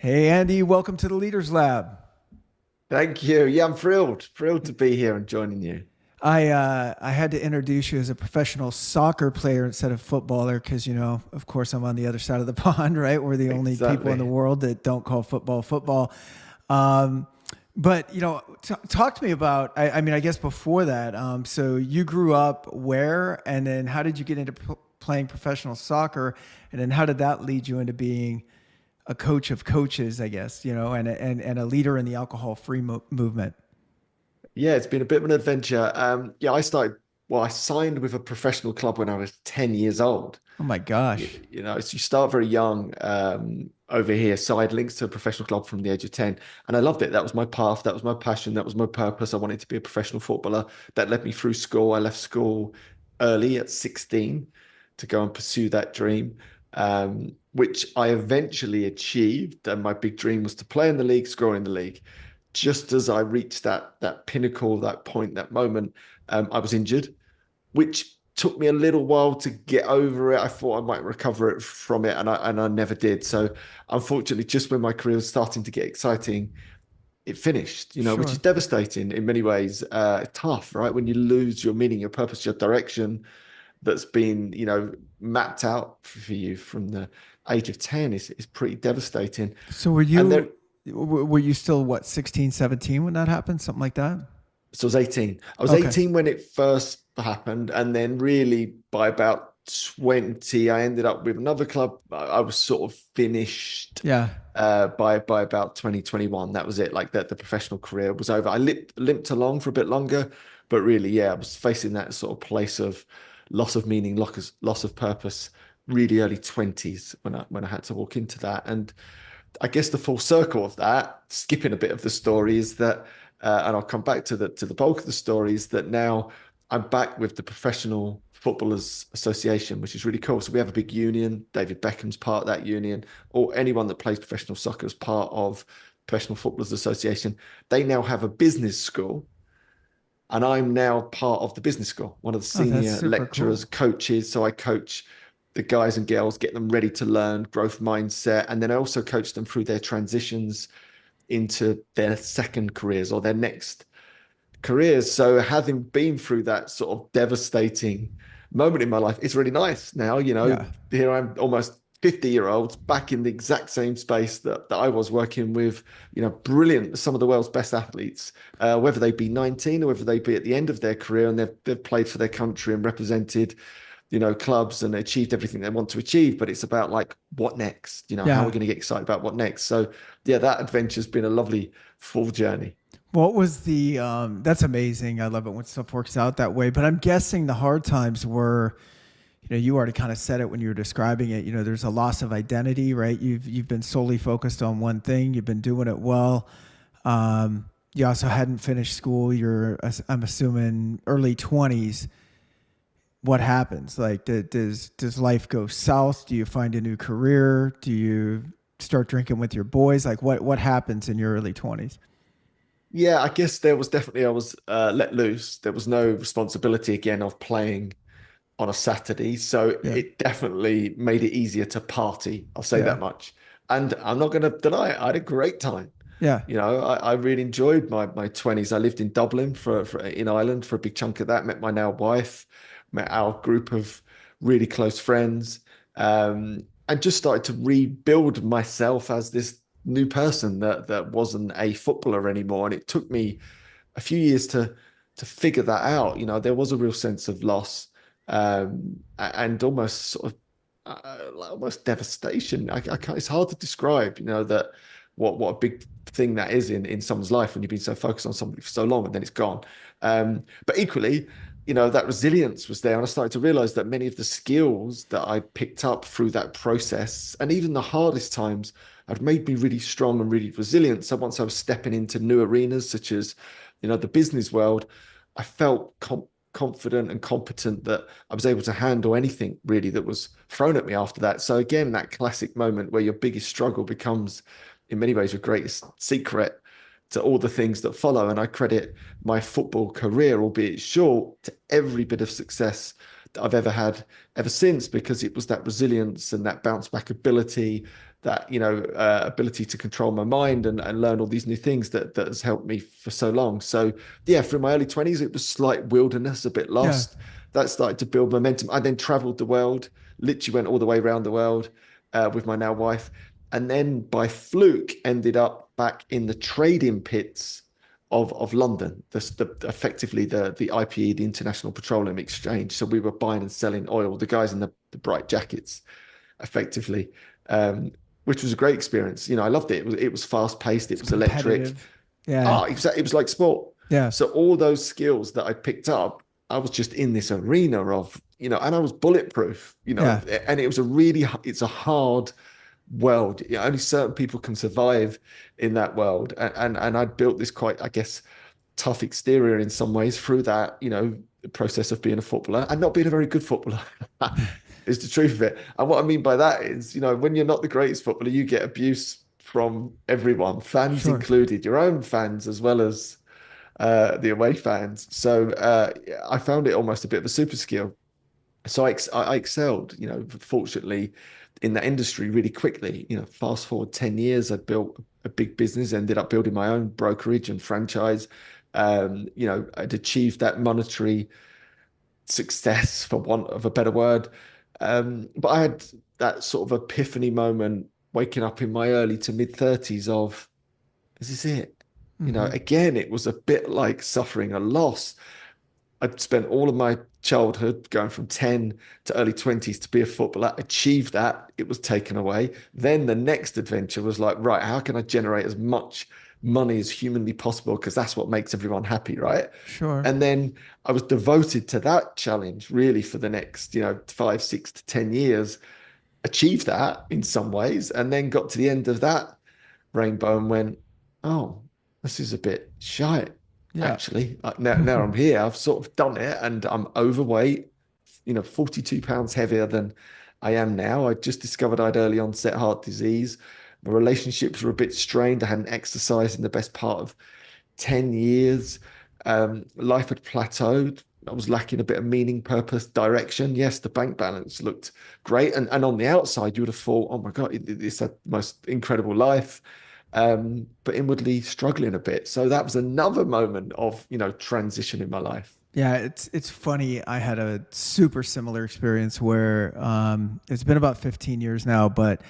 Hey Andy, welcome to the Leaders Lab. Thank you. Yeah, I'm thrilled to be here and joining you. I had to introduce you as a professional soccer player instead of footballer because of course I'm on the other side of the pond, right? We're the only people in the Exactly. world that don't call football football. Um, but talk to me about. I mean, I guess before that. So you grew up where, and then how did you get into playing professional soccer, and then how did that lead you into being a coach of coaches, I guess, and a leader in the alcohol-free movement? Yeah, it's been a bit of an adventure. Yeah, I signed with a professional club when I was 10 years old. Oh my gosh. So you start very young over here. So I had links to a professional club from the age of 10, and I loved it. That was my path. That was my passion. That was my purpose. I wanted to be a professional footballer. That led me through school. I left school early at 16 to go and pursue that dream, which I eventually achieved. And my big dream was to play in the league, score in the league. Just as I reached that pinnacle, that point, that moment, I was injured, which took me a little while to get over it. I thought I might recover it from it, and I never did. So unfortunately, just when my career was starting to get exciting, it finished, which is Sure. devastating in many ways. Tough, right? When you lose your meaning, your purpose, your direction that's been, mapped out for you from the age of 10 is pretty devastating. So were And there you were you still what, 16, 17 when that happened? Something like that? So I was 18. I was Okay. 18 when it first happened. And then really by about 20, I ended up with another club. I was sort of finished Yeah. by about 2021. That was it. Like that the professional career was over. I limped along for a bit longer, but really, yeah, I was facing that sort of place of loss of meaning, loss of purpose, really early 20s when I had to walk into that. And I guess the full circle of that, skipping a bit of the story, is that, and I'll come back to the bulk of the story, is that now I'm back with the Professional Footballers Association, which is really cool. So we have a big union. David Beckham's part of that union, or anyone that plays professional soccer is part of Professional Footballers Association. They now have a business school, and I'm now part of the business school, one of the Oh, that's senior super lecturers, cool. coaches. So I coach the guys and girls, get them ready to learn growth mindset. And then I also coach them through their transitions into their second careers or their next careers. So having been through that sort of devastating moment in my life, it's really nice now, Yeah. here I'm almost 50-year-olds back in the exact same space that I was working with, brilliant, some of the world's best athletes, whether they be 19 or whether they be at the end of their career and they've played for their country and represented, clubs and achieved everything they want to achieve. But it's about like, what next? How are we Yeah. going to get excited about what next? So yeah, that adventure's been a lovely full journey. What was the that's amazing. I love it when stuff works out that way. But I'm guessing the hard times were, you already kind of said it when you were describing it. There's a loss of identity, right? You've been solely focused on one thing. You've been doing it well. You also hadn't finished school. I'm assuming, early 20s. What happens? Like, does life go south? Do you find a new career? Do you start drinking with your boys? Like, what happens in your early 20s? Yeah, I guess there was definitely, I was let loose. There was no responsibility again of playing on a Saturday. So Yeah. it definitely made it easier to party. I'll say Yeah. that much. And I'm not going to deny it. I had a great time. Yeah. I really enjoyed my 20s. I lived in Dublin for in Ireland for a big chunk of that. Met my now wife, met our group of really close friends, and just started to rebuild myself as this new person that wasn't a footballer anymore. And it took me a few years to figure that out. There was a real sense of loss, and almost sort of almost devastation. I can't, it's hard to describe, that what a big thing that is in someone's life when you've been so focused on somebody for so long and then it's gone. But equally, that resilience was there, and I started to realize that many of the skills that I picked up through that process, and even the hardest times, had made me really strong and really resilient. So once I was stepping into new arenas such as, the business world, I felt confident and competent that I was able to handle anything really that was thrown at me after that. So again, that classic moment where your biggest struggle becomes, in many ways, your greatest secret to all the things that follow. And I credit my football career, albeit short, to every bit of success that I've ever had ever since, because it was that resilience and that bounce back ability, that ability to control my mind and learn all these new things that has helped me for so long. So yeah, through my early 20s, it was slight wilderness, a bit Yeah. lost. That started to build momentum. I then traveled the world, literally went all the way around the world with my now wife, and then by fluke ended up back in the trading pits of London, effectively the IPE, the International Petroleum Exchange. So we were buying and selling oil, the guys in the bright jackets, effectively, which was a great experience. I loved it. It was fast paced. It It's was electric. competitive. Yeah. Ah, it was like sport. Yeah. So all those skills that I picked up, I was just in this arena of, and I was bulletproof, Yeah. and it's a hard world. Only certain people can survive in that world. And I'd built this quite, I guess, tough exterior in some ways through that, the process of being a footballer and not being a very good footballer. Is the truth of it. And what I mean by that is, when you're not the greatest footballer, you get abuse from everyone, fans Sure. included, your own fans as well as the away fans. So I found it almost a bit of a super skill. So I excelled, fortunately in that industry really quickly. Fast forward 10 years, I'd built a big business, ended up building my own brokerage and franchise. I'd achieved that monetary success, for want of a better word. But I had that sort of epiphany moment waking up in my early to mid 30s of, this is it. Hmm. Again, it was a bit like suffering a loss. I'd spent all of my childhood going from 10 to early 20s to be a footballer, achieved that. It was taken away. Then the next adventure was like, right, how can I generate as much money as humanly possible? Because that's what makes everyone happy, right? Sure. And then I was devoted to that challenge really for the next, 5, 6 to 10 years, achieved that in some ways, and then got to the end of that rainbow and went, oh, this is a bit shy Yeah. actually. Now I'm here, I've sort of done it and I'm overweight, 42 pounds heavier than I am now. I just discovered I had early onset heart disease. My relationships were a bit strained. I hadn't exercised in the best part of 10 years. Life had plateaued. I was lacking a bit of meaning, purpose, direction. Yes, the bank balance looked great. And on the outside, you would have thought, oh my God, it's the most incredible life. But inwardly struggling a bit. So that was another moment of, transition in my life. Yeah, it's funny. I had a super similar experience where it's been about 15 years now, but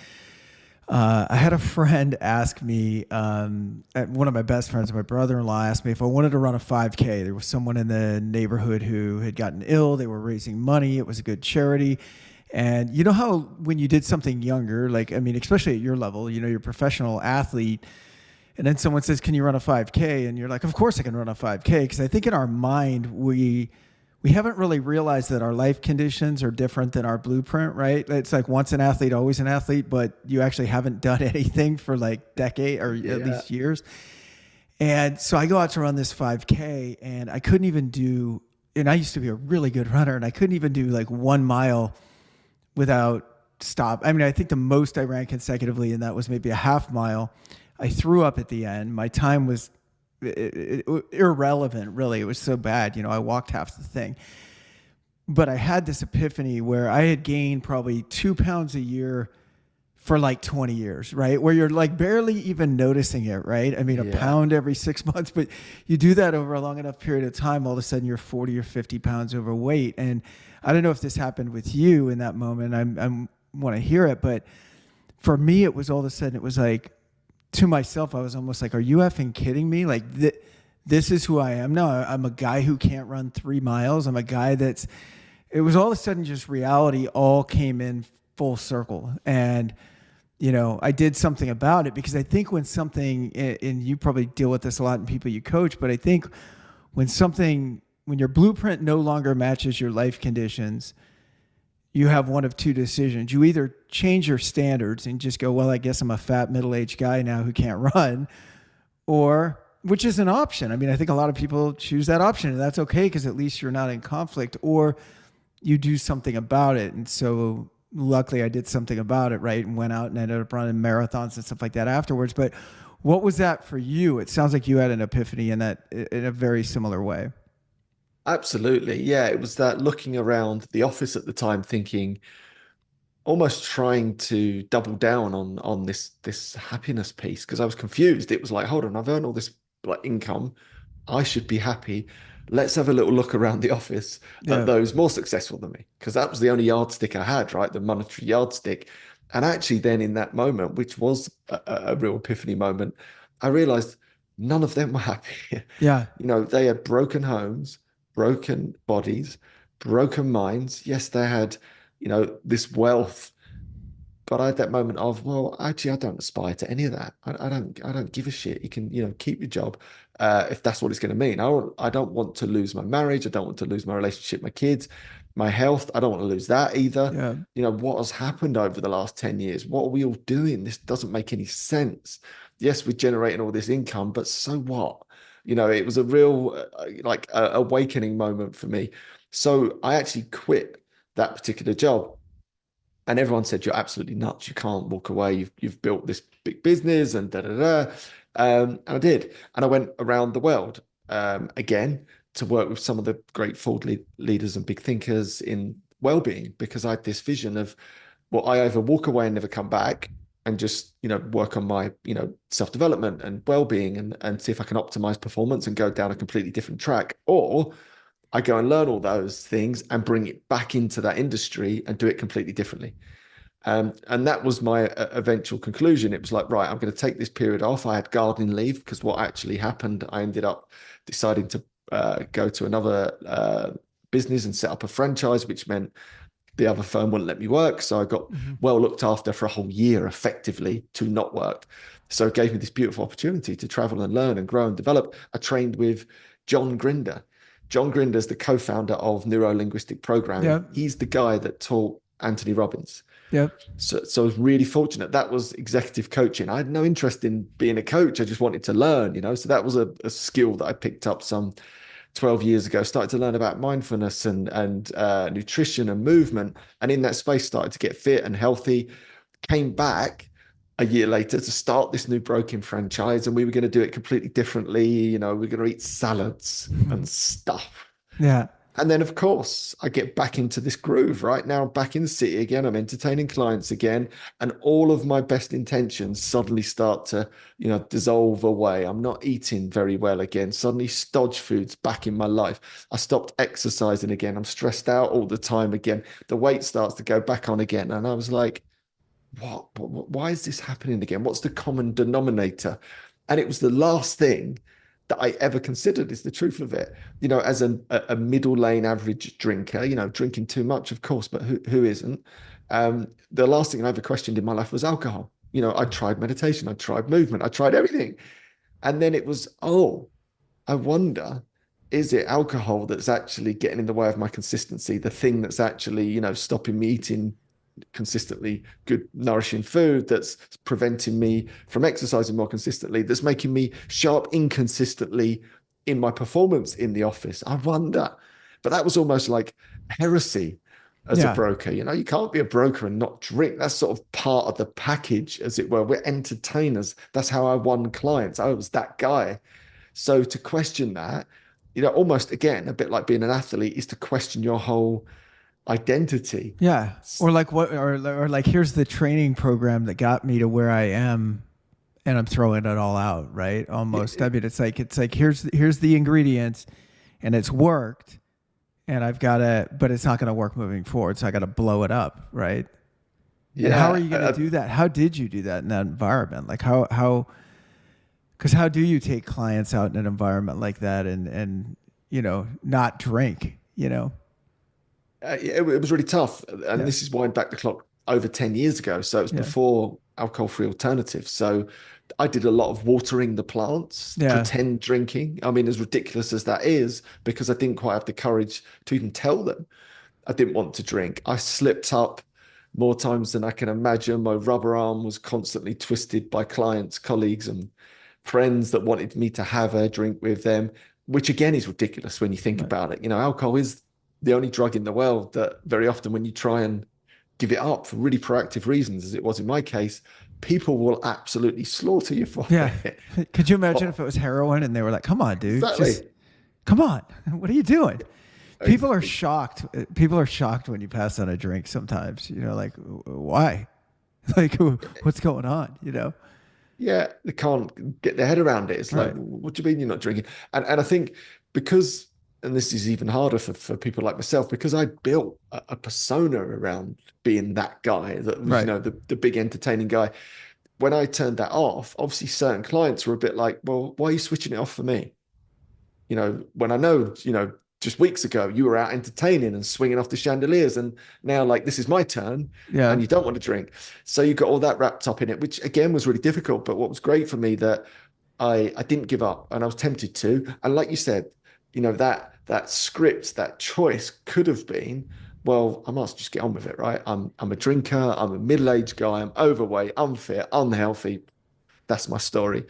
I had a friend ask me, one of my best friends, my brother-in-law, asked me if I wanted to run a 5K. There was someone in the neighborhood who had gotten ill. They were raising money. It was a good charity. And you know how when you did something younger, like, I mean, especially at your level, you're a professional athlete, and then someone says, "Can you run a 5K?" And you're like, "Of course I can run a 5K." Because I think in our mind we haven't really realized that our life conditions are different than our blueprint, right? It's like once an athlete, always an athlete, but you actually haven't done anything for like decade or at Yeah. least years. And so I go out to run this 5K, and I couldn't even do. And I used to be a really good runner, and I couldn't even do like 1 mile without stop. I mean, I think the most I ran consecutively in that was maybe a half mile. I threw up at the end. My time was irrelevant, really. It was so bad. I walked half the thing. But I had this epiphany where I had gained probably 2 pounds a year for like 20 years, right? Where you're like barely even noticing it, right? I mean, a Yeah. pound every 6 months, but you do that over a long enough period of time, all of a sudden you're 40 or 50 pounds overweight. And I don't know if this happened with you in that moment. I'm want to hear it, but for me, it was all of a sudden, it was like, to myself, I was almost like, are you effing kidding me? Like, this is who I am now. I'm a guy who can't run 3 miles. I'm a guy it was all of a sudden just reality all came in full circle. And, I did something about it, because I think when something, and you probably deal with this a lot in people you coach, but I think when your blueprint no longer matches your life conditions, you have one of two decisions. You either change your standards and just go, well, I guess I'm a fat middle-aged guy now who can't run, or which is an option. I mean, I think a lot of people choose that option, and that's okay because at least you're not in conflict, or you do something about it. And so luckily I did something about it, right? And went out and ended up running marathons and stuff like that afterwards. But what was that for you? It sounds like you had an epiphany in a very similar way. Absolutely. Yeah. It was that looking around the office at the time thinking, almost trying to double down on this happiness piece because I was confused. It was like, hold on, I've earned all this like income. I should be happy. Let's have a little look around the office at Yeah. those more successful than me, because that was the only yardstick I had, right? The monetary yardstick. And actually, then in that moment, which was a real epiphany moment, I realized none of them were happy. Yeah. They had broken homes, broken bodies, broken minds. Yes, they had, this wealth, but I had that moment of, well, actually, I don't aspire to any of that. I don't give a shit. You can, keep your job if that's what it's going to mean. I don't want to lose my marriage. I don't want to lose my relationship, my kids, my health. I don't want to lose that either. Yeah. What has happened over the last 10 years? What are we all doing? This doesn't make any sense. Yes, we're generating all this income, but so what? It was a real awakening moment for me. So I actually quit that particular job. And everyone said, you're absolutely nuts. You can't walk away. You've built this big business and da da da. And I did. And I went around the world again to work with some of the great thought leaders and big thinkers in well-being, because I had this vision of, well, I either walk away and never come back and just, work on my, self-development and well-being and see if I can optimize performance and go down a completely different track, or I go and learn all those things and bring it back into that industry and do it completely differently. And that was my eventual conclusion. It was like, right, I'm going to take this period off. I had gardening leave because what actually happened, I ended up deciding to go to another business and set up a franchise, which meant the other firm wouldn't let me work. So I got Mm-hmm. well looked after for a whole year effectively to not work. So it gave me this beautiful opportunity to travel and learn and grow and develop. I trained with John Grinder. John Grinder is the co-founder of neuro-linguistic programming. Yep. He's the guy that taught Anthony Robbins. Yep. So I was really fortunate. That was executive coaching. I had no interest in being a coach. I just wanted to learn, So that was a skill that I picked up some 12 years ago. Started to learn about mindfulness and nutrition and movement. And in that space, started to get fit and healthy. Came back a year later to start this new broken franchise, and we were going to do it completely differently. We're going to eat salads and stuff. Yeah. And then, of course, I get back into this groove. Right now, I'm back in the city again. I'm entertaining clients again. And all of my best intentions suddenly start to, dissolve away. I'm not eating very well again. Suddenly, stodge food's back in my life. I stopped exercising again. I'm stressed out all the time again. The weight starts to go back on again. And I was like, why is this happening again? What's the common denominator? And it was the last thing that I ever considered, is the truth of it. As a middle lane average drinker, drinking too much, of course, but who isn't? The last thing I ever questioned in my life was alcohol. I tried meditation, I tried movement, I tried everything. And then it was, oh, I wonder, is it alcohol that's actually getting in the way of my consistency? The thing that's actually, stopping me eating consistently good nourishing food, that's preventing me from exercising more consistently, that's making me sharp inconsistently in my performance in the office. I wonder. But that was almost like heresy as a Yeah. broker. You can't be a broker and not drink. That's sort of part of the package, as it were. We're entertainers. That's how I won clients. I was that guy. So to question that, almost again a bit like being an athlete, is to question your whole identity. Yeah. Or like what, or like, here's the training program that got me to where I am, and I'm throwing it all out, right? Almost. I mean, it's like here's the ingredients, and it's worked, and I've got to, but it's not going to work moving forward, so I got to blow it up, right? And how are you going to do that? How did you do that in that environment? Like because how do you take clients out in an environment like that and not drink, it was really tough. And Yeah. this is wind back the clock over 10 years ago. So it was Yeah. before alcohol-free alternatives. So I did a lot of watering the plants, Yeah. pretend drinking. I mean, as ridiculous as that is, because I didn't quite have the courage to even tell them I didn't want to drink. I slipped up more times than I can imagine. My rubber arm was constantly twisted by clients, colleagues, and friends that wanted me to have a drink with them, which again is ridiculous when you think Right. about it. Alcohol is the only drug in the world that very often when you try and give it up for really proactive reasons, as it was in my case, people will absolutely slaughter you for Yeah. it. Could you imagine Oh, if it was heroin and they were like, come on, dude, exactly. just come on. What are you doing? People are shocked. People are shocked when you pass on a drink sometimes, like, why? Like, what's going on, Yeah, they can't get their head around it. It's like, Right. what do you mean you're not drinking? And I think because, and this is even harder for people like myself, because I built a persona around being that guy that was, Right. the big entertaining guy. When I turned that off, obviously certain clients were a bit like, well, why are you switching it off for me? When I know, just weeks ago you were out entertaining and swinging off the chandeliers, and now like this is my turn, and Yeah. you don't want to drink. So you got all that wrapped up in it, which again was really difficult. But what was great for me that I didn't give up, and I was tempted to. And like you said, that script, that choice could have been, well, I must just get on with it, right? I'm a drinker, I'm a middle-aged guy, I'm overweight, unfit, unhealthy. That's my story.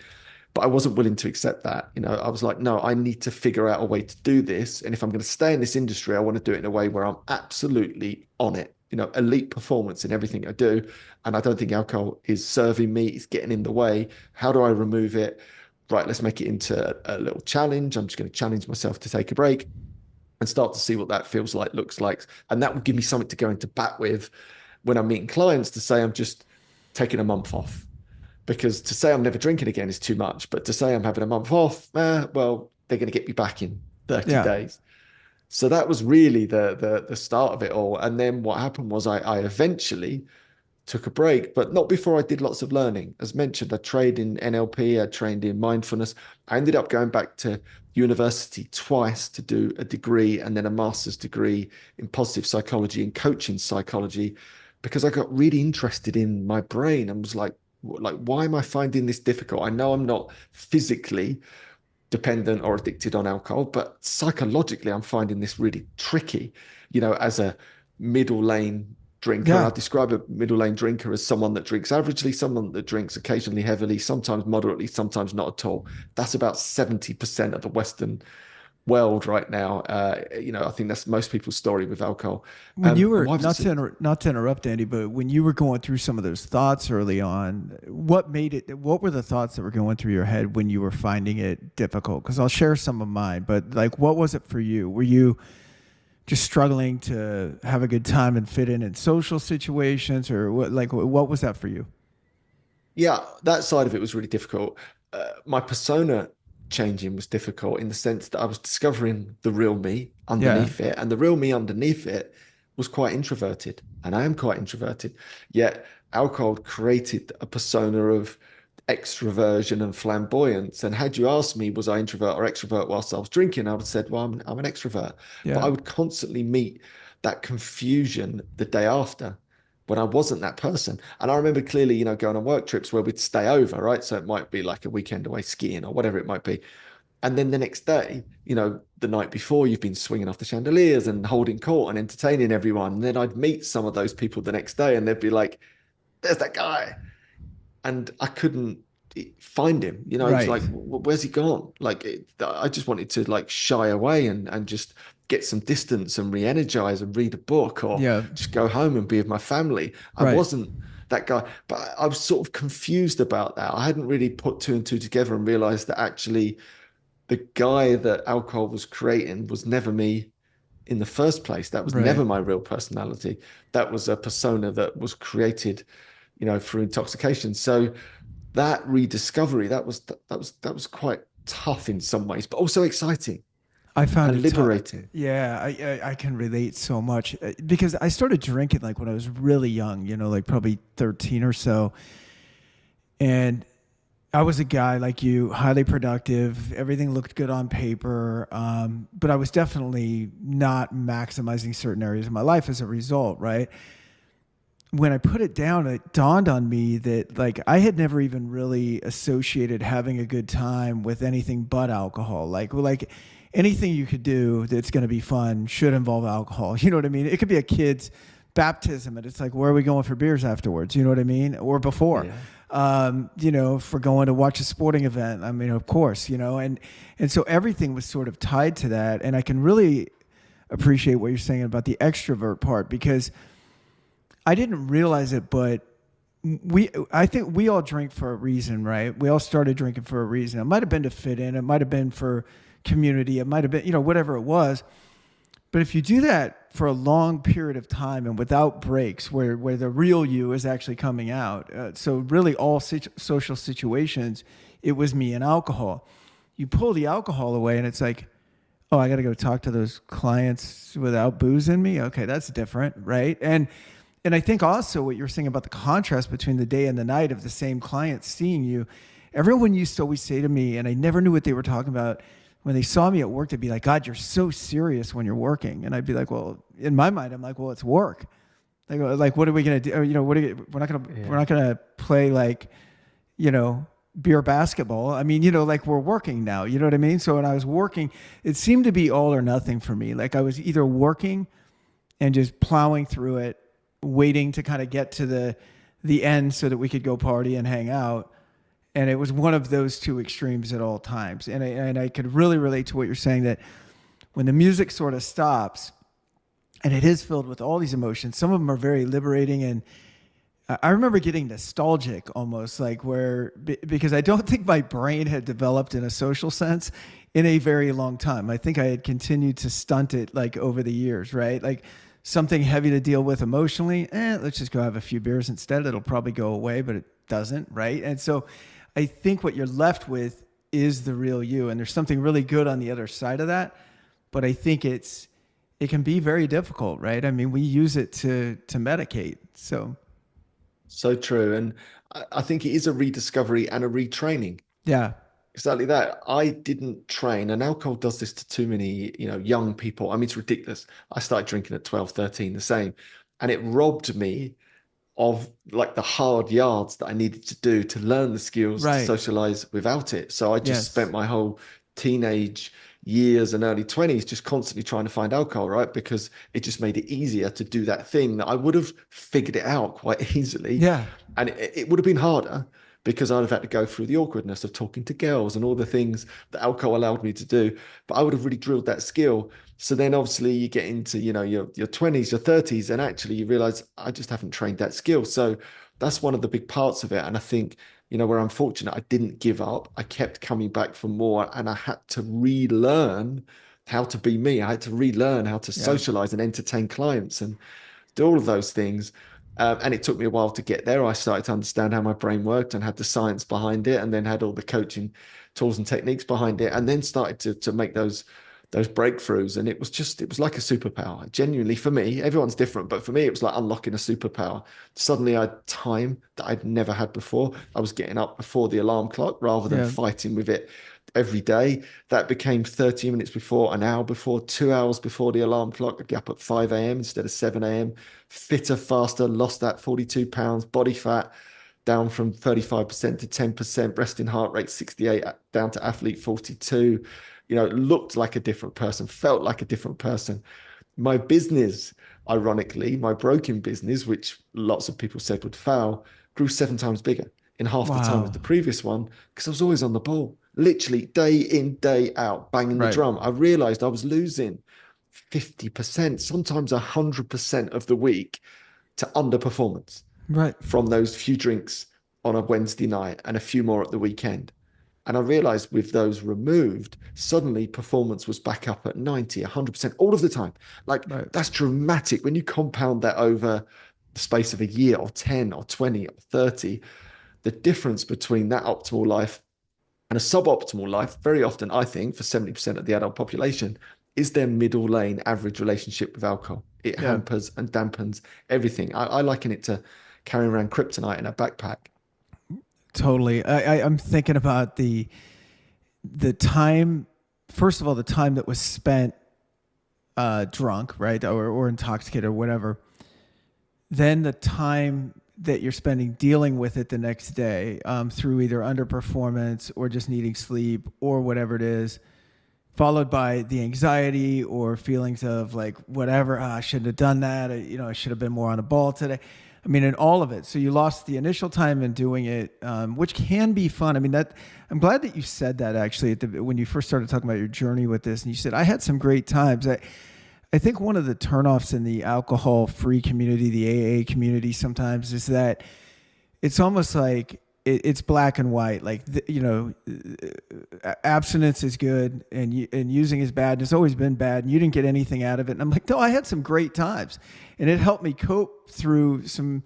But I wasn't willing to accept that. I was like, no, I need to figure out a way to do this. And if I'm going to stay in this industry, I want to do it in a way where I'm absolutely on it, elite performance in everything I do. And I don't think alcohol is serving me, it's getting in the way. How do I remove it? Right, let's make it into a little challenge. I'm just going to challenge myself to take a break and start to see what that feels like, looks like. And that will give me something to go into bat with when I'm meeting clients to say I'm just taking a month off, because to say I'm never drinking again is too much. But to say I'm having a month off, well, they're going to get me back in 30 Yeah. days. So that was really the start of it all. And then what happened was I eventually took a break, but not before I did lots of learning. As mentioned, I trained in NLP, I trained in mindfulness. I ended up going back to university twice to do a degree and then a master's degree in positive psychology and coaching psychology, because I got really interested in my brain and was like, why am I finding this difficult? I know I'm not physically dependent or addicted on alcohol, but psychologically, I'm finding this really tricky, as a middle lane drinker. And Yeah. I describe a middle lane drinker as someone that drinks averagely, someone that drinks occasionally heavily, sometimes moderately, sometimes not at all. That's about 70% of the Western world right now. I think that's most people's story with alcohol. When you And were why not was to it? not to interrupt, Andy, but when you were going through some of those thoughts early on, what made it? What were the thoughts that were going through your head when you were finding it difficult? Because I'll share some of mine, but like, what was it for you? Were you just struggling to have a good time and fit in social situations, or what? Like, what was that for you? Yeah, that side of it was really difficult. My persona changing was difficult in the sense that I was discovering the real me Yeah. underneath it, and the real me underneath it was quite introverted, and I am quite introverted. Yet alcohol created a persona of extroversion and flamboyance. And had you asked me, was I introvert or extrovert whilst I was drinking, I would have said, well, I'm an extrovert. But Yeah. I would constantly meet that confusion the day after when I wasn't that person. And I remember clearly, going on work trips where we'd stay over, right? So it might be like a weekend away skiing or whatever it might be. And then the next day, the night before, you've been swinging off the chandeliers and holding court and entertaining everyone. And then I'd meet some of those people the next day and they'd be like, there's that guy. And I couldn't find him. It's Right. like, where's he gone? Like, I just wanted to like shy away and just get some distance and re-energize and read a book or Yeah. just go home and be with my family. I Right. wasn't that guy, but I was sort of confused about that. I hadn't really put two and two together and realized that actually the guy that alcohol was creating was never me in the first place. That was Right. never my real personality. That was a persona that was created, through intoxication. So that rediscovery, that was quite tough in some ways, but also exciting I found and it tough. liberating. Yeah, I can relate so much because I started drinking like when I was really young, like probably 13 or so. And I was a guy like you, highly productive. Everything looked good on paper. But I was definitely not maximizing certain areas of my life as a result, right? When I put it down, it dawned on me that like I had never even really associated having a good time with anything but alcohol. Like anything you could do that's going to be fun should involve alcohol. You know what I mean? It could be a kid's baptism, and it's like, where are we going for beers afterwards? You know what I mean? Or before. Yeah. If we're going to watch a sporting event, I mean, of course, and so everything was sort of tied to that. And I can really appreciate what you're saying about the extrovert part because I didn't realize it, but I think we all drink for a reason, right? We all started drinking for a reason. It might have been to fit in. It might have been for community. It might have been, whatever it was. But if you do that for a long period of time and without breaks, where the real you is actually coming out, so really all social situations, it was me and alcohol. You pull the alcohol away, and it's like, oh, I got to go talk to those clients without booze in me. Okay, that's different, right? And I think also what you're saying about the contrast between the day and the night of the same client seeing you. Everyone used to always say to me, and I never knew what they were talking about. When they saw me at work, they'd be like, God, you're so serious when you're working. And I'd be like, well, in my mind, I'm like, well, it's work. They go, like, what are we going to do? Or, we're not going to play like, beer basketball. I mean, like we're working now, you know what I mean? So when I was working, it seemed to be all or nothing for me. Like I was either working and just plowing through it, waiting to kind of get to the end so that we could go party and hang out. And it was one of those two extremes at all times. And I could really relate to what you're saying, that when the music sort of stops and it is filled with all these emotions, some of them are very liberating. And I remember getting nostalgic almost, like because I don't think my brain had developed in a social sense in a very long time. I think I had continued to stunt it like over the years, right? Like something heavy to deal with emotionally, let's just go have a few beers instead. It'll probably go away, but it doesn't, right? And so I think what you're left with is the real you. And there's something really good on the other side of that. But I think it can be very difficult, right? I mean, we use it to medicate. So true. And I think it is a rediscovery and a retraining. Yeah. Exactly that. I didn't train, and alcohol does this to too many, young people. I mean, it's ridiculous. I started drinking at 12, 13, the same. And it robbed me of like the hard yards that I needed to do to learn the skills to Right. socialize without it. So I just Yes. spent my whole teenage years and early 20s just constantly trying to find alcohol, right? Because it just made it easier to do that thing that I would have figured it out quite easily. Yeah. And it would have been harder because I'd have had to go through the awkwardness of talking to girls and all the things that alcohol allowed me to do. But I would have really drilled that skill. So then obviously you get into, your 20s, your 30s, and actually you realize I just haven't trained that skill. So that's one of the big parts of it. And I think, where I'm fortunate, I didn't give up. I kept coming back for more, and I had to relearn how to be me. I had to relearn how to Yeah. socialize and entertain clients and do all of those things. And it took me a while to get there. I started to understand how my brain worked and had the science behind it, and then had all the coaching tools and techniques behind it, and then started to make those breakthroughs. And it was like a superpower. Genuinely, for me, everyone's different, but for me, it was like unlocking a superpower. Suddenly I had time that I'd never had before. I was getting up before the alarm clock rather than Yeah. fighting with it every day. That became 30 minutes before, an hour before, 2 hours before the alarm clock. I'd get up at 5 a.m. instead of 7 a.m. Fitter, faster, lost that 42 pounds, body fat down from 35% to 10%, resting heart rate 68 down to athlete 42. Looked like a different person, felt like a different person. My business, ironically, my broken business, which lots of people said would fail, grew 7 times bigger in half the time of Wow. the previous one, because I was always on the ball, literally day in, day out, banging the Right. drum. I realized I was losing 50%, sometimes 100% of the week to underperformance Right. from those few drinks on a Wednesday night and a few more at the weekend. And I realized with those removed, suddenly performance was back up at 90, 100% all of the time. Like Right. that's dramatic when you compound that over the space of a year or 10 or 20 or 30. The difference between that optimal life and a suboptimal life, very often, I think, for 70% of the adult population, is their middle lane average relationship with alcohol. It Yeah. hampers and dampens everything. I liken it to carrying around kryptonite in a backpack. Totally. I'm thinking about the time. First of all, the time that was spent drunk, right, or intoxicated or whatever. Then the time that you're spending dealing with it the next day, through either underperformance or just needing sleep or whatever it is, followed by the anxiety or feelings of like whatever, I shouldn't have done that. I should have been more on the ball today. I mean, in all of it. So you lost the initial time in doing it, which can be fun. I mean, I'm glad that you said that actually when you first started talking about your journey with this, and you said I had some great times. I think one of the turnoffs in the alcohol-free community, the AA community, sometimes is that it's almost like it's black and white. Like, abstinence is good and using is bad. And it's always been bad. And you didn't get anything out of it. And I'm like, no, I had some great times. And it helped me cope through some,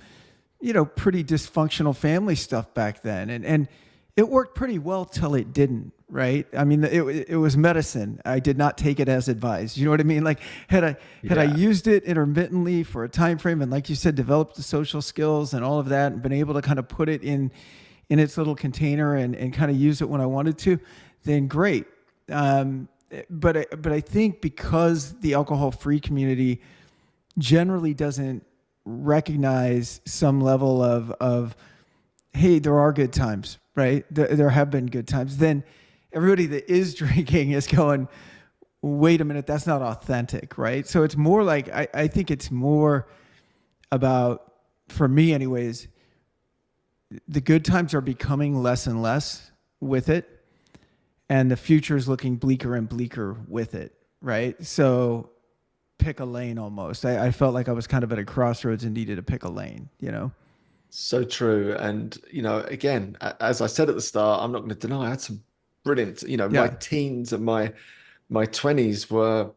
pretty dysfunctional family stuff back then. And it worked pretty well till it didn't, right? I mean, it was medicine. I did not take it as advised. You know what I mean? Like, had I Yeah. used it intermittently for a time frame, and like you said, developed the social skills and all of that, and been able to kind of put it in its little container and kind of use it when I wanted to, then great. But I think because the alcohol free community generally doesn't recognize some level of hey, there are good times, right? There have been good times. Then everybody that is drinking is going, wait a minute, that's not authentic, right? So it's more like, I think it's more about, for me anyways, the good times are becoming less and less with it, and the future is looking bleaker and bleaker with it, right? So pick a lane almost. I felt like I was kind of at a crossroads and needed to pick a lane, you know? So true. And, again, as I said at the start, I'm not going to deny I had some brilliant, my Yeah. teens and my 20s were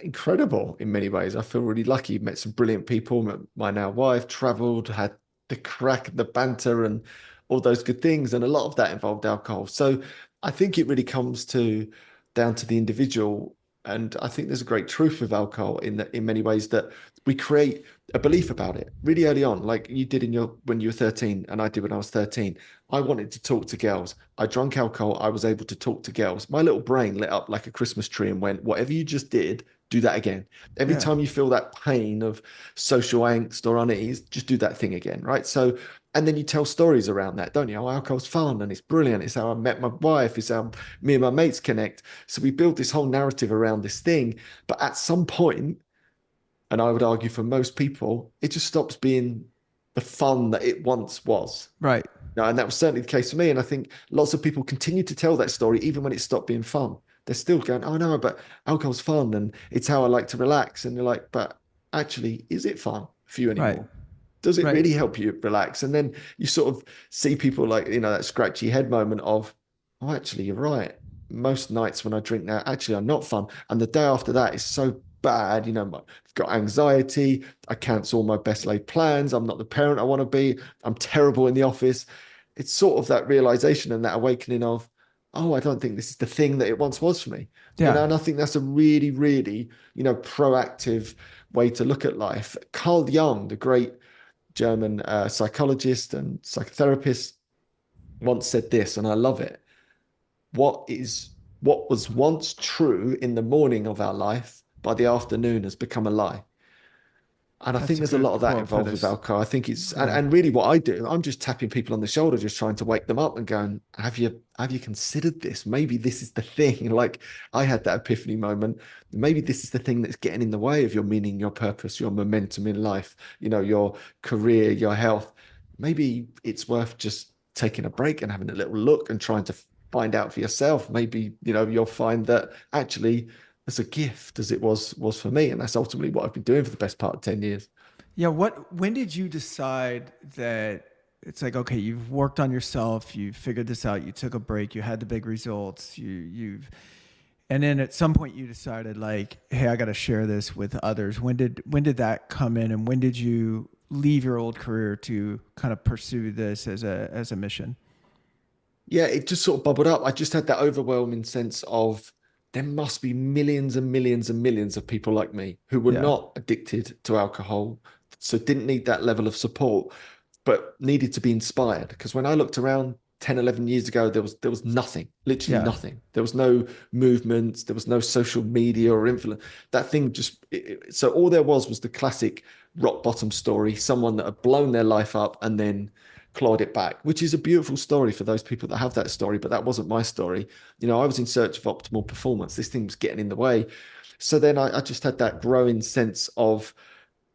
incredible in many ways. I feel really lucky. Met some brilliant people, met my now wife, traveled, had the crack, the banter, and all those good things. And a lot of that involved alcohol. So I think it really comes to down to the individual. And I think there's a great truth with alcohol in that in many ways that we create a belief about it really early on, like you did in your when you were 13 and I did when I was 13. I wanted to talk to girls. I drank alcohol. I was able to talk to girls. My little brain lit up like a Christmas tree and went, whatever you just did, do that again. Every Yeah. time you feel that pain of social angst or unease, just do that thing again, right? So, and then you tell stories around that, don't you? Oh, alcohol's fun and it's brilliant. It's how I met my wife. It's how me and my mates connect. So we build this whole narrative around this thing. But at some point, and I would argue for most people, it just stops being the fun that it once was. Right. No, and that was certainly the case for me. And I think lots of people continue to tell that story even when it stopped being fun. They're still going, oh no, but alcohol's fun and it's how I like to relax. And you're like, but actually, is it fun for you Right. anymore? Does it Right. really help you relax? And then you sort of see people like, that scratchy head moment of, oh, actually, you're right. Most nights when I drink now, actually, are not fun. And the day after that is so bad. I've got anxiety. I cancel my best laid plans. I'm not the parent I want to be. I'm terrible in the office. It's sort of that realization and that awakening of, oh, I don't think this is the thing that it once was for me. Yeah. And I think that's a really, really, proactive way to look at life. Carl Jung, the great German psychologist and psychotherapist, once said this, and I love it. What was once true in the morning of our life by the afternoon has become a lie. And I think That's a there's a good lot of that quote for involved with this. alcohol. I think it's Yeah. and really what I do, I'm just tapping people on the shoulder, just trying to wake them up and going, have you considered this? Maybe this is the thing. Like I had that epiphany moment. Maybe this is the thing that's getting in the way of your meaning, your purpose, your momentum in life, your career, your health. Maybe it's worth just taking a break and having a little look and trying to find out for yourself. Maybe, you'll find that actually as a gift as it was for me. And that's ultimately what I've been doing for the best part of 10 years. Yeah. When did you decide that it's like, okay, you've worked on yourself, you figured this out, you took a break, you had the big results, and then at some point you decided like, hey, I got to share this with others. When did that come in, and when did you leave your old career to kind of pursue this as a mission? Yeah, it just sort of bubbled up. I just had that overwhelming sense of there must be millions and millions and millions of people like me who were Yeah. not addicted to alcohol, so didn't need that level of support, but needed to be inspired. Because when I looked around 10, 11 years ago, there was nothing, literally Yeah. nothing. There was no movements, there was no social media or influence. That thing just so all there was the classic rock bottom story, someone that had blown their life up and then clawed it back, which is a beautiful story for those people that have that story, but that wasn't my story. I was in search of optimal performance. This thing was getting in the way. So then I just had that growing sense of,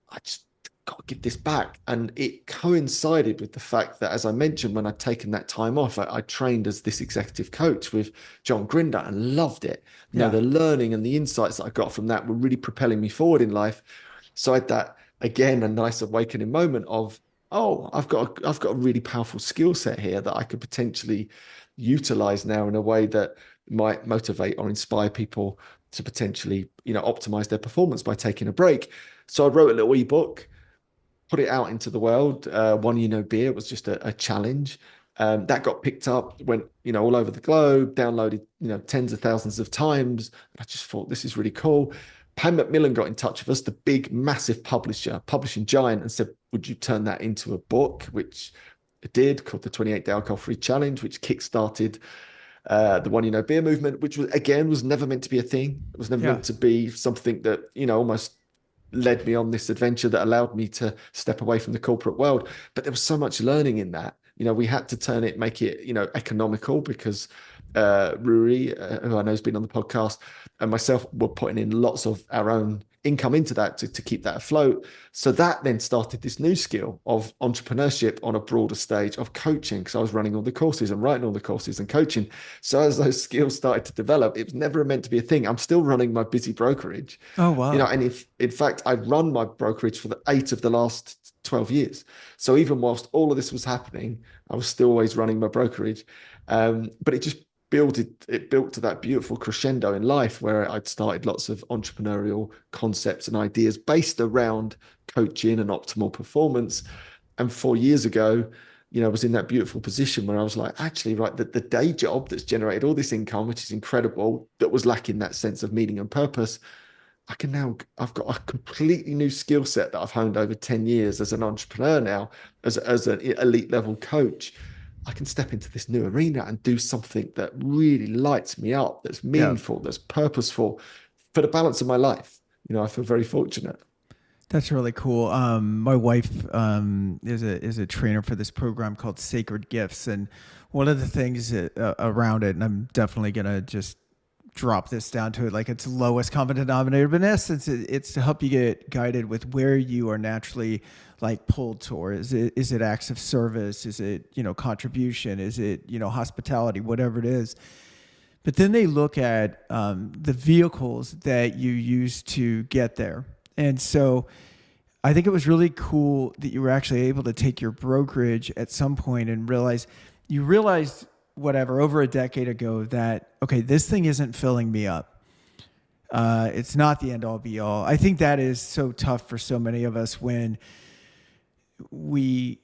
I just got to give this back. And it coincided with the fact that, as I mentioned, when I'd taken that time off, I trained as this executive coach with John Grinder and loved it. Yeah. The learning and the insights that I got from that were really propelling me forward in life. So I had that, again, a nice awakening moment of, oh, I've got a really powerful skill set here that I could potentially utilize now in a way that might motivate or inspire people to potentially, optimize their performance by taking a break. So I wrote a little ebook, put it out into the world. OneYearNoBeer was just a challenge. That got picked up, went, all over the globe, downloaded, tens of thousands of times. I just thought this is really cool. Pan Macmillan got in touch with us, the big, massive publishing giant, and said, would you turn that into a book? Which it did, called the 28-Day Alcohol-Free Challenge, which kickstarted the OneYearNoBeer movement, which was never meant to be a thing. It was never Yeah. meant to be something that, almost led me on this adventure that allowed me to step away from the corporate world. But there was so much learning in that. We had to make it, economical because Ruri, who I know has been on the podcast, and myself were putting in lots of our own income into that to keep that afloat. So that then started this new skill of entrepreneurship on a broader stage of coaching, because I was running all the courses and writing all the courses and coaching. So as those skills started to develop, it was never meant to be a thing. I'm still running my busy brokerage, Oh, wow. and if in fact I've run my brokerage for the 8 of the last 12 years. So even whilst all of this was happening, I was still always running my brokerage. But it built to that beautiful crescendo in life where I'd started lots of entrepreneurial concepts and ideas based around coaching and optimal performance. And 4 years ago, I was in that beautiful position where I was like, actually, right, the day job that's generated all this income, which is incredible, that was lacking that sense of meaning and purpose. I've got a completely new skill set that I've honed over 10 years as an entrepreneur now, as an elite level coach. I can step into this new arena and do something that really lights me up, that's Yeah. meaningful, that's purposeful for the balance of my life. I feel very fortunate. That's really cool. My wife is a trainer for this program called Sacred Gifts, and one of the things around it, and I'm definitely gonna just drop this down to it like its lowest common denominator, but in essence, it's to help you get guided with where you are naturally like pulled toward. Is it acts of service? Is it contribution? Is it hospitality? Whatever it is. But then they look at the vehicles that you use to get there, and so I think it was really cool that you were actually able to take your brokerage at some point and you realized whatever over a decade ago that, okay, this thing isn't filling me up. It's not the end all be all. I think that is so tough for so many of us when we,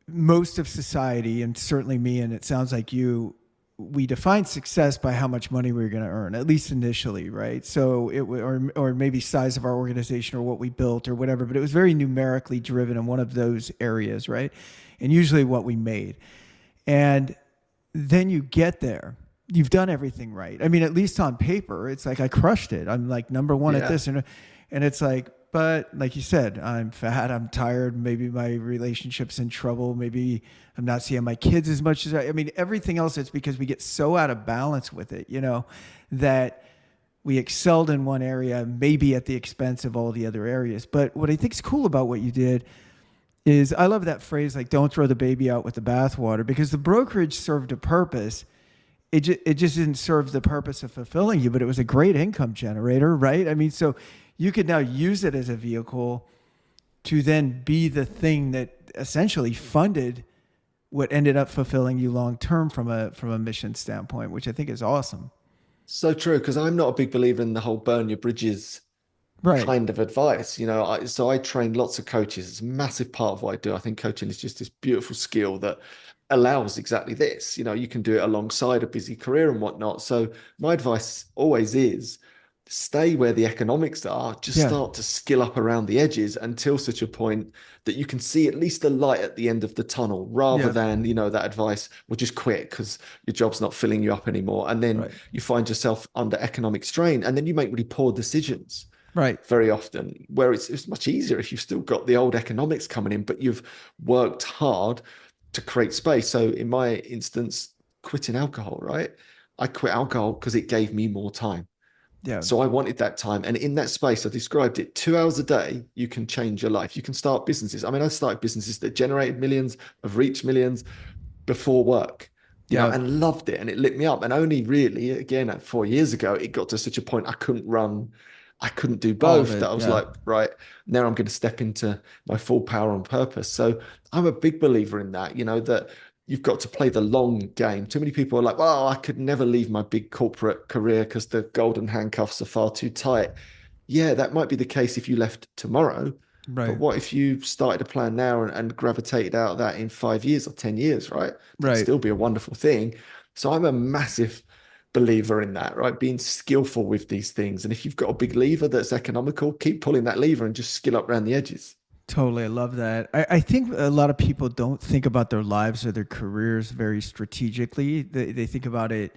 most of society, and certainly me, and it sounds like you, we define success by how much money we're going to earn, at least initially, right? So or maybe size of our organization or what we built or whatever, but it was very numerically driven in one of those areas, right? And usually what we made. And then you get there. You've done everything right. I mean, at least on paper, it's like I crushed it. I'm like number one at this, and it's like, but like you said, I'm fat, I'm tired, maybe my relationship's in trouble, maybe I'm not seeing my kids as much as I mean, everything else, it's because we get so out of balance with it, that we excelled in one area, maybe at the expense of all the other areas. But what I think is cool about what you did is I love that phrase, like, don't throw the baby out with the bathwater, because the brokerage served a purpose. It just didn't serve the purpose of fulfilling you, but it was a great income generator, right? I mean, so you could now use it as a vehicle to then be the thing that essentially funded what ended up fulfilling you long term from a mission standpoint, which I think is awesome. So true, because I'm not a big believer in the whole burn your bridges Right. kind of advice. So I train lots of coaches. It's a massive part of what I do. I think coaching is just this beautiful skill that allows exactly this. You can do it alongside a busy career and whatnot. So my advice always is stay where the economics are, just Yeah. start to skill up around the edges until such a point that you can see at least a light at the end of the tunnel, rather Yeah. than, that advice, well, just quit because your job's not filling you up anymore. And then Right. you find yourself under economic strain, and then you make really poor decisions Right. very often, where it's much easier if you've still got the old economics coming in, but you've worked hard to create space. So in my instance, quitting alcohol, right? I quit alcohol because it gave me more time. Yeah. So I wanted that time. And in that space, I described it 2 hours a day, you can change your life. You can start businesses. I mean, I started businesses that generated millions, have reached millions before work, Yeah. and loved it. And it lit me up. And only really, again, 4 years ago, it got to such a point I couldn't run I couldn't do All of both. That it. I was Yeah. like, right, now I'm going to step into my full power on purpose. So I'm a big believer in that, that you've got to play the long game. Too many people are like, well, I could never leave my big corporate career because the golden handcuffs are far too tight. Yeah, that might be the case if you left tomorrow. But Right. what if you started a plan now and gravitated out of that in 5 years or 10 years, right? That'd Right. still be a wonderful thing. So I'm a massive believer in that, right? Being skillful with these things. And if you've got a big lever that's economical, keep pulling that lever and just skill up around the edges. Totally. I love that. I think a lot of people don't think about their lives or their careers very strategically. They think about it,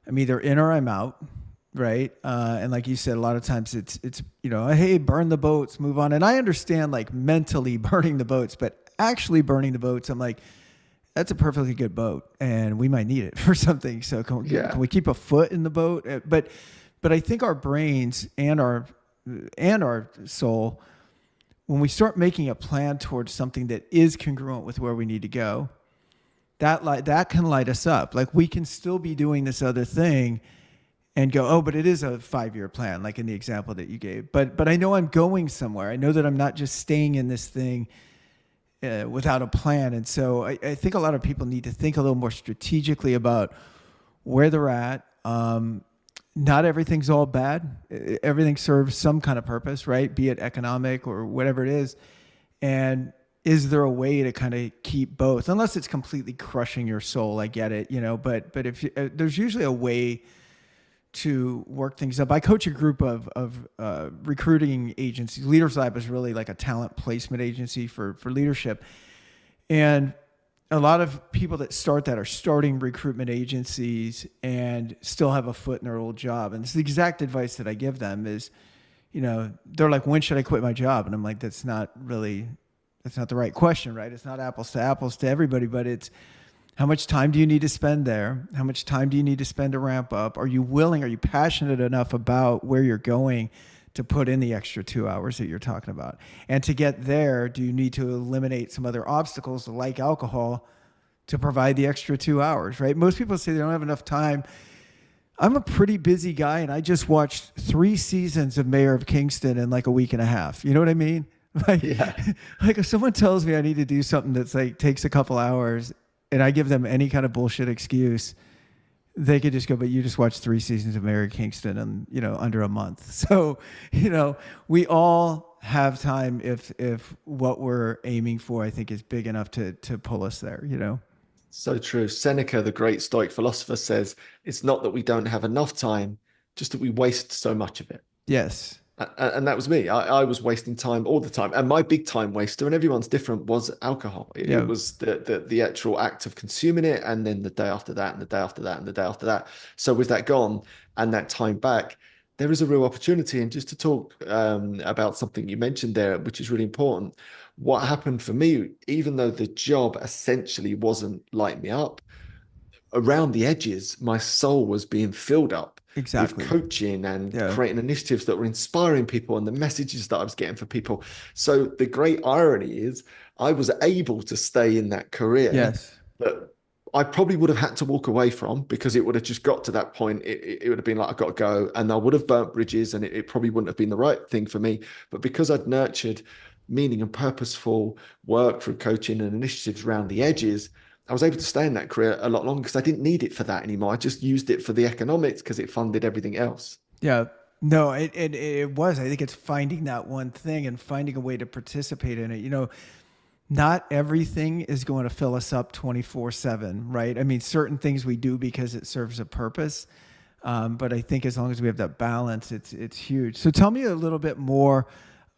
I'm either in or I'm out, right? And like you said, a lot of times it's hey, burn the boats, move on. And I understand like mentally burning the boats, but actually burning the boats, I'm like, that's a perfectly good boat, and we might need it for something. So can Yeah. we keep a foot in the boat? But I think our brains and our soul, when we start making a plan towards something that is congruent with where we need to go, that can light us up. Like we can still be doing this other thing and go, oh, but it is a 5-year plan, like in the example that you gave. But I know I'm going somewhere. I know that I'm not just staying in this thing without a plan. And so I think a lot of people need to think a little more strategically about where they're at. Not everything's all bad. Everything serves some kind of purpose, right? Be it economic or whatever it is. And is there a way to kind of keep both? Unless it's completely crushing your soul, I get it, But if there's usually a way to work things up. I coach a group of recruiting agencies. Leaders Lab is really like a talent placement agency for leadership, and a lot of people that start that are starting recruitment agencies and still have a foot in their old job. And it's the exact advice that I give them is, they're like, when should I quit my job? And I'm like, that's not the right question, right? It's not apples to everybody, but it's how much time do you need to spend there? How much time do you need to spend to ramp up? Are you passionate enough about where you're going to put in the extra 2 hours that you're talking about? And to get there, do you need to eliminate some other obstacles like alcohol to provide the extra 2 hours, right? Most people say they don't have enough time. I'm a pretty busy guy, and I just watched 3 seasons of Mayor of Kingston in like a week and a half. You know what I mean? Like, Yeah. like if someone tells me I need to do something that's like takes a couple hours, and I give them any kind of bullshit excuse, they could just go, but you just watched 3 seasons of Mary Kingston in, under a month. So, we all have time if what we're aiming for, I think, is big enough to pull us there. So true. Seneca, the great Stoic philosopher, says it's not that we don't have enough time, just that we waste so much of it. Yes. And that was me. I was wasting time all the time. And my big time waster, and everyone's different, was alcohol. It Yeah. was the actual act of consuming it, and then the day after that, and the day after that, and the day after that. So with that gone and that time back, there is a real opportunity. And just to talk about something you mentioned there, which is really important, what happened for me, even though the job essentially wasn't lighting me up, around the edges, my soul was being filled up with Exactly. coaching and Yeah. creating initiatives that were inspiring people and the messages that I was getting for people. So the great irony is I was able to stay in that career Yes. that I probably would have had to walk away from because it would have just got to that point. It would have been like, I've got to go. And I would have burnt bridges and it probably wouldn't have been the right thing for me. But because I'd nurtured meaning and purposeful work through coaching and initiatives around the edges, I was able to stay in that career a lot longer because I didn't need it for that anymore. I just used it for the economics because it funded everything else. Yeah. No, it was. I think it's finding that one thing and finding a way to participate in it. Not everything is going to fill us up 24/7, right? I mean, certain things we do because it serves a purpose. But I think as long as we have that balance, it's huge. So tell me a little bit more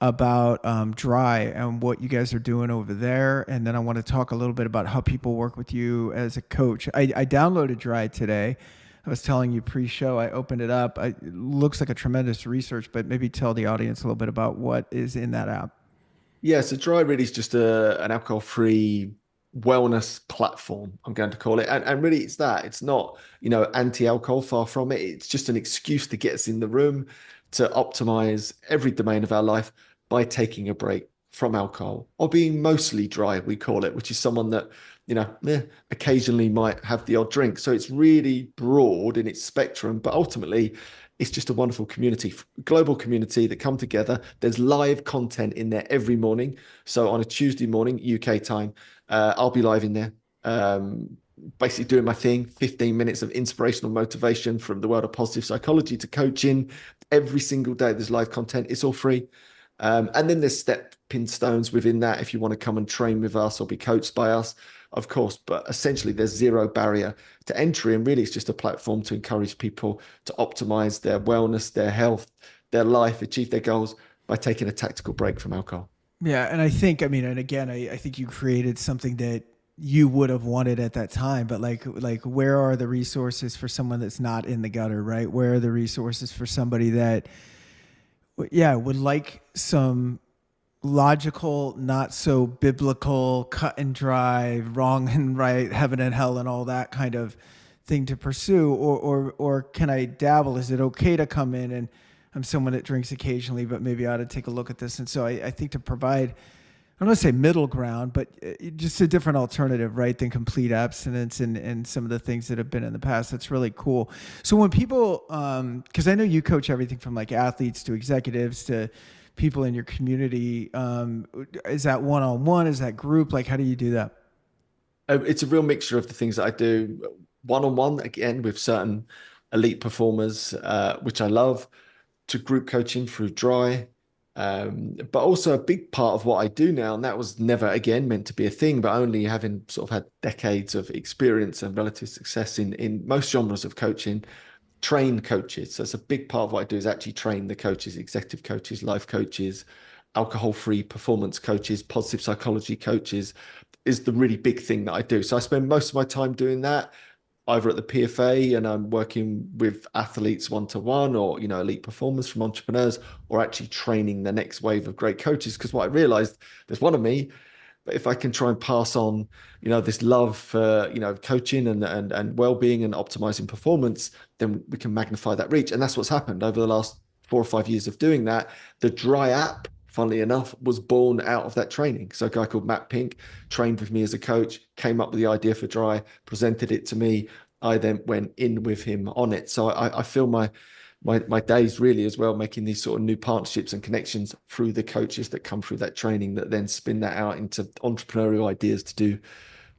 about Dryy and what you guys are doing over there. And then I want to talk a little bit about how people work with you as a coach. I downloaded Dryy today. I was telling you pre-show, I opened it up. It looks like a tremendous research, but maybe tell the audience a little bit about what is in that app. Yeah, so Dryy really is just an alcohol-free wellness platform, I'm going to call it. And really it's that. It's not, anti-alcohol, far from it. It's just an excuse to get us in the room to optimize every domain of our life by taking a break from alcohol or being mostly dry, we call it, which is someone that, occasionally might have the odd drink. So it's really broad in its spectrum, but ultimately It's just a wonderful community, global community that come together. There's live content in there every morning. So on a Tuesday morning, UK time, I'll be live in there. Basically doing my thing, 15 minutes of inspirational motivation from the world of positive psychology to coaching. Every single day, there's live content. It's all free. And then there's stepping stones within that if you want to come and train with us or be coached by us, of course. But essentially, there's zero barrier to entry. And really, it's just a platform to encourage people to optimize their wellness, their health, their life, achieve their goals by taking a tactical break from alcohol. Yeah, and I think, I mean, and again, I think you created something that you would have wanted at that time, but like where are the resources for someone that's not in the gutter, right? Where are the resources for somebody that, yeah, would like some logical, not so biblical, cut and dry, wrong and right, heaven and hell, and all that kind of thing to pursue, or can I dabble? Is it okay to come in and I'm someone that drinks occasionally, but maybe I ought to take a look at this? And so I think to provide, I don't want to say middle ground, but just a different alternative, right, than complete abstinence and some of the things that have been in the past. That's really cool. So when people, because I know you coach everything from like athletes to executives to people in your community, is that one-on-one? Is that group? Like, how do you do that? It's a real mixture of the things that I do. One-on-one, again, with certain elite performers, which I love, to group coaching through Dryy. But also a big part of what I do now, and that was never again meant to be a thing, but only having sort of had decades of experience and relative success in most genres of coaching, train coaches. So it's a big part of what I do is actually train the coaches, executive coaches, life coaches, alcohol-free performance coaches, positive psychology coaches is the really big thing that I do. So I spend most of my time doing that, either at the PFA and I'm working with athletes one-to-one or, elite performers from entrepreneurs, or actually training the next wave of great coaches. Because what I realized, there's one of me, but if I can try and pass on, this love for, coaching and well-being and optimizing performance, then we can magnify that reach. And that's what's happened over the last 4 or 5 years of doing that. The Dryy app, funnily enough, was born out of that training. So a guy called Matt Pink trained with me as a coach, came up with the idea for Dryy, presented it to me. I then went in with him on it. So I feel my days really as well, making these sort of new partnerships and connections through the coaches that come through that training that then spin that out into entrepreneurial ideas to do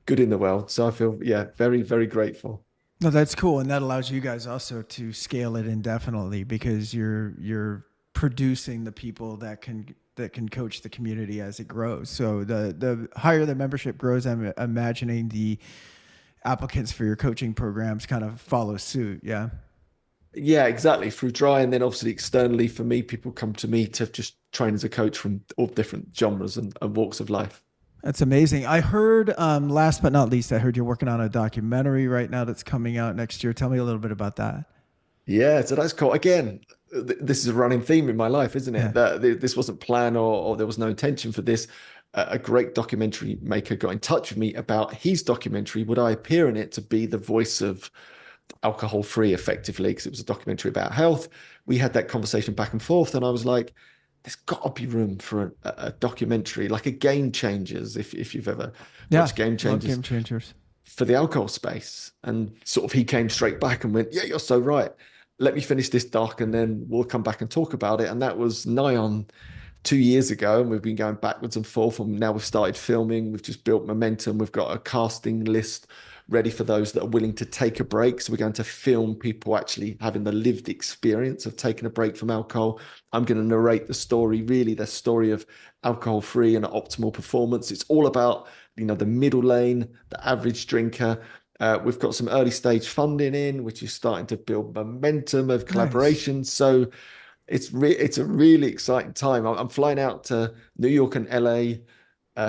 good in the world. So I feel, yeah, very, very grateful. No, that's cool. And that allows you guys also to scale it indefinitely because you're producing the people that can coach the community as it grows. So the higher the membership grows, I'm imagining the applicants for your coaching programs kind of follow suit. Yeah. Yeah, exactly. Through Dryy, and then obviously externally for me, people come to me to just train as a coach from all different genres and walks of life. That's amazing. I heard, last but not least, I heard you're working on a documentary right now that's coming out next year. Tell me a little bit about that. Yeah, so that's cool. Again, this is a running theme in my life, isn't Yeah. it? That this wasn't planned or there was no intention for this. A great documentary maker got in touch with me about his documentary. Would I appear in it to be the voice of alcohol free effectively? Because it was a documentary about health. We had that conversation back and forth, and I was like, there's got to be room for a documentary, like a Game Changers, if you've ever Yeah. watched Game Love Changers, game changers. for the alcohol space. And sort of he came straight back and went, yeah, you're so right. Let me finish this doc and then we'll come back and talk about it. And that was nigh on 2 years ago, and we've been going backwards and forth. And now we've started filming. We've just built momentum. We've got a casting list ready for those that are willing to take a break. So we're going to film people actually having the lived experience of taking a break from alcohol. I'm going to narrate the story, really the story of alcohol-free and optimal performance. It's all about, the middle lane, the average drinker. We've got some early stage funding in, which is starting to build momentum of Nice. collaboration. So it's a really exciting time. I'm flying out to New York and LA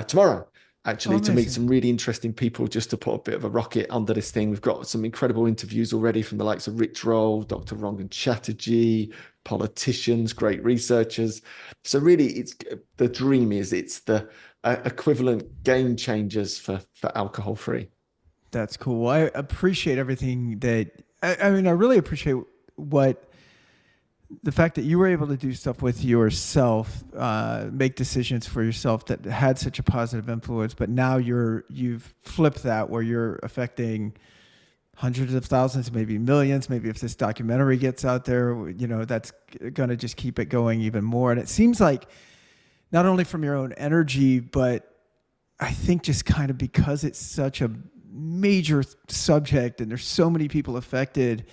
tomorrow, Oh, actually, to meet amazing. some really interesting people just to put a bit of a rocket under this thing. We've got some incredible interviews already from the likes of Rich Roll, Dr. Rangan Chatterjee, politicians, great researchers. So really, the dream is it's the equivalent game changers for alcohol free. That's cool. Well, I appreciate everything that, I mean, I really appreciate what the fact that you were able to do stuff with yourself, make decisions for yourself that had such a positive influence, but now you've flipped that where you're affecting hundreds of thousands, maybe millions. Maybe if this documentary gets out there, that's going to just keep it going even more. And it seems like not only from your own energy, but I think just kind of because it's such a major subject and there's so many people affected,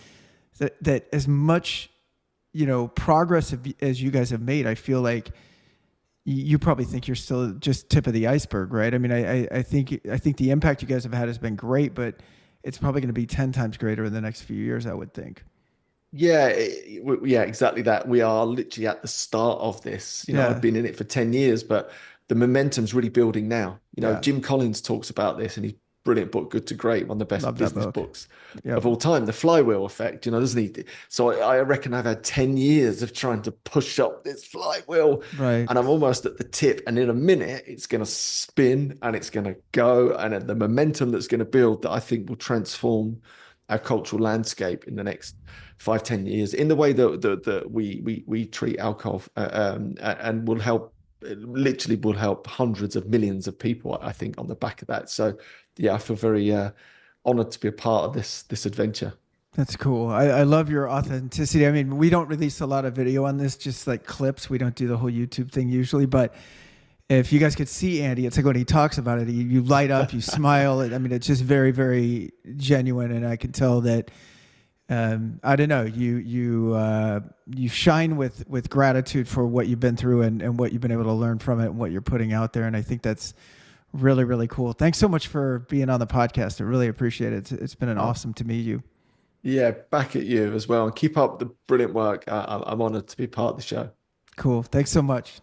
that as much, progress as you guys have made, I feel like you probably think you're still just tip of the iceberg, right? I mean, I think the impact you guys have had has been great, but it's probably going to be 10 times greater in the next few years, I would think. Yeah, yeah, exactly that. We are literally at the start of this. I've Yeah. been in it for 10 years, but the momentum's really building now. Yeah. Jim Collins talks about this in his brilliant book, Good to Great, one of the best Love that business book. books Yep. of all time, the flywheel effect, doesn't he? So I reckon I've had 10 years of trying to push up this flywheel, Right. and I'm almost at the tip. And in a minute, it's going to spin and it's going to go. And the momentum that's going to build that I think will transform our cultural landscape in the next 5, 10 years in the way that we treat alcohol, and literally will help hundreds of millions of people, I think, on the back of that. So yeah, I feel very honored to be a part of this adventure. That's cool. I love your authenticity. I mean, we don't release a lot of video on this, just like clips. We don't do the whole YouTube thing usually, but if you guys could see Andy, it's like when he talks about it, you light up, you smile. I mean, it's just very, very genuine, and I can tell that. I don't know. You shine with gratitude for what you've been through and what you've been able to learn from it and what you're putting out there. And I think that's really, really cool. Thanks so much for being on the podcast. I really appreciate it. It's been an Oh, awesome to meet you. yeah, back at you as well, and keep up the brilliant work. I'm honored to be part of the show. Cool. Thanks so much.